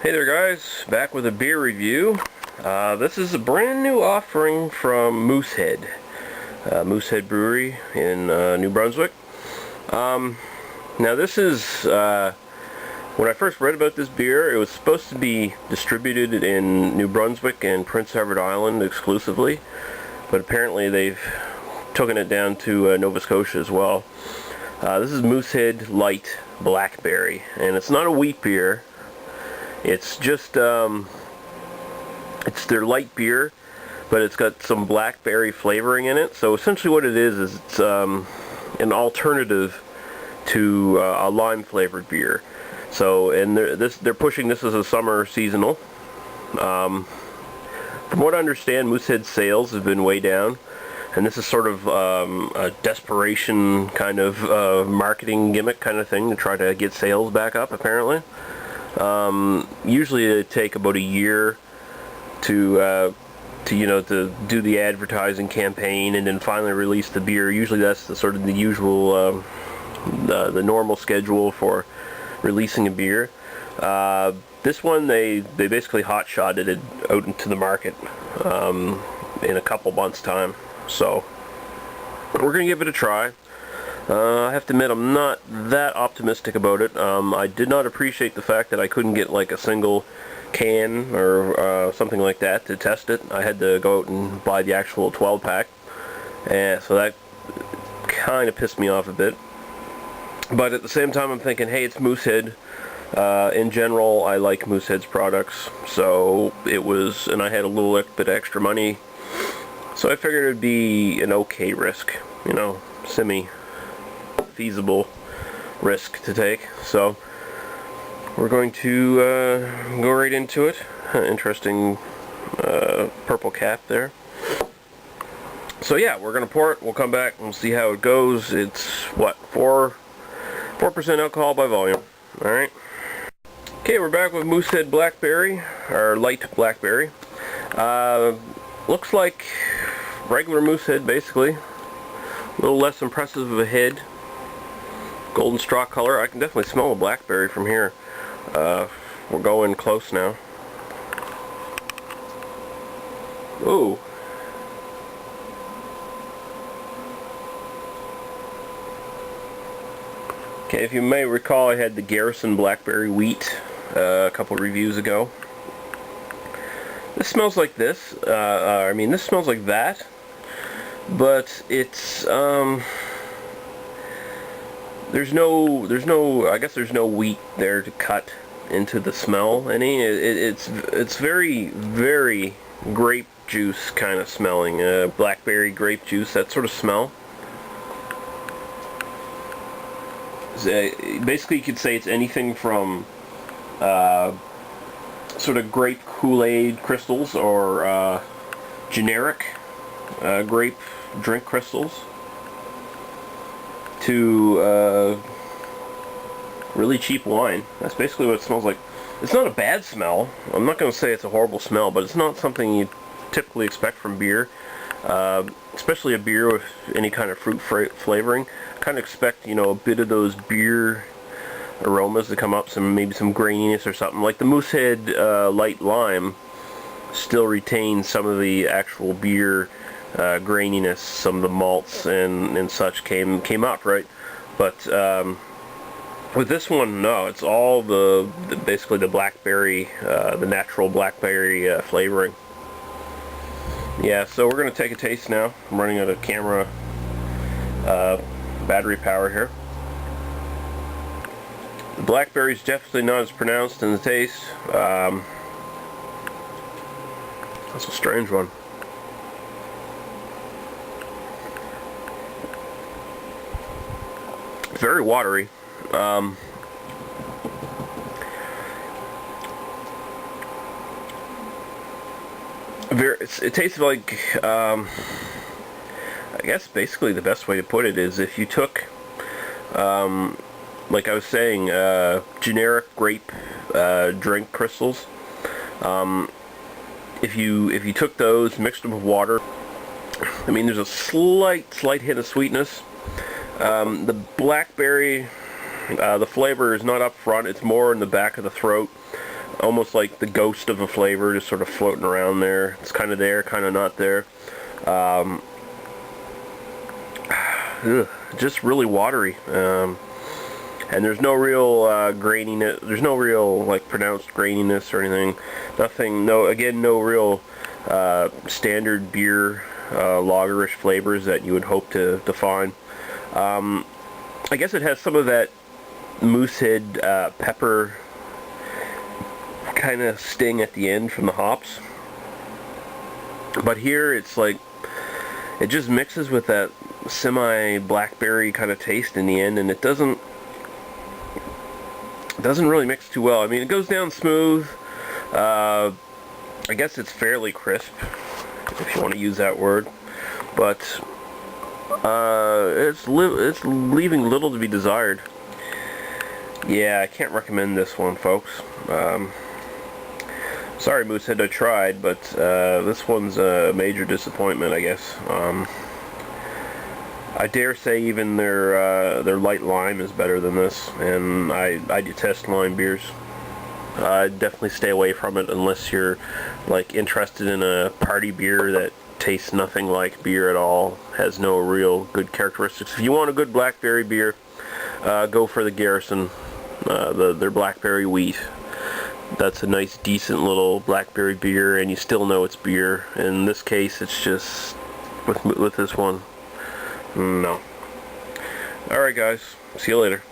Hey there guys, back with a beer review. This is a brand new offering from Moosehead. Moosehead Brewery in New Brunswick. Now this is, when I first read about this beer, it was supposed to be distributed in New Brunswick and Prince Edward Island exclusively, but apparently they've taken it down to Nova Scotia as well. This is Moosehead Light Blackberry, and it's not a wheat beer. It's just, it's their light beer, but it's got some blackberry flavoring in it. So essentially what it is it's an alternative to a lime flavored beer. So, and they're pushing this as a summer seasonal. From what I understand, Moosehead sales have been way down, and this is sort of a desperation kind of marketing gimmick kind of thing to try to get sales back up, apparently. Usually it take about a year to do the advertising campaign and then finally release the beer. Usually that's the sort of the usual the normal schedule for releasing a beer. This one they basically hot-shotted it out into the market in a couple months time, so we're gonna give it a try. I have to admit I'm not that optimistic about it. I did not appreciate the fact that I couldn't get like a single can or something like that to test it. I had to go out and buy the actual 12-pack, and so that kind of pissed me off a bit. But at the same time I'm thinking, hey, it's Moosehead. In general, I like Moosehead's products, so it was, and I had a little bit extra money, so I figured it would be an okay risk, semi-feasible risk to take. So we're going to go right into it. Interesting purple cap there. So yeah, we're gonna pour it. We'll come back and we'll see how it goes. It's what, 4% alcohol by volume. All right. Okay, we're back with Moosehead Blackberry, or light blackberry. Looks like regular Moosehead, basically. A little less impressive of a head. Golden straw color. I can definitely smell the blackberry from here. We're going close now. Ooh. Okay, if you may recall, I had the Garrison Blackberry Wheat a couple reviews ago. This smells like this. This smells like that, but it's there's no I guess there's no wheat there to cut into the smell any. It's very, very grape juice kind of smelling, blackberry grape juice, that sort of smell. Basically you could say it's anything from sort of grape Kool-Aid crystals or generic grape drink crystals to really cheap wine. That's basically what it smells like. It's not a bad smell. I'm not going to say it's a horrible smell, but it's not something you typically expect from beer, especially a beer with any kind of fruit flavoring. I kind of expect, a bit of those beer aromas to come up, maybe some graininess or something. Like the Moosehead Light Lime still retains some of the actual beer graininess. Some of the malts and such came up, right? But with this one, no, it's all basically the blackberry, the natural blackberry flavoring. Yeah, so we're going to take a taste now. I'm running out of camera battery power here. The blackberry is definitely not as pronounced in the taste. That's a strange one. Very watery. It tastes like, I guess basically the best way to put it is if you took, like I was saying, generic grape drink crystals. If you took those, mixed them with water, there's a slight hint of sweetness. The blackberry, the flavor is not up front, it's more in the back of the throat. almost like the ghost of a flavor, just sort of floating around there. It's kind of there, kind of not there. Just really watery, and there's no real graininess. There's no real like pronounced graininess or anything. Nothing. No. Again, no real standard beer lagerish flavors that you would hope to find. I guess it has some of that Moosehead pepper kind of sting at the end from the hops, but here it's like it just mixes with that semi-blackberry kind of taste in the end, and it doesn't really mix too well. I mean, it goes down smooth. I guess it's fairly crisp, if you want to use that word, but it's leaving little to be desired. Yeah, I can't recommend this one, folks. Sorry, Moosehead, I tried, but this one's a major disappointment, I guess. I dare say even their light lime is better than this, and I detest lime beers. I'd definitely stay away from it unless you're like interested in a party beer that tastes nothing like beer at all, has no real good characteristics. If you want a good blackberry beer, go for the Garrison, their blackberry wheat. That's a nice, decent little blackberry beer, and you still know it's beer. In this case, it's just with this one, no. All right, guys. See you later.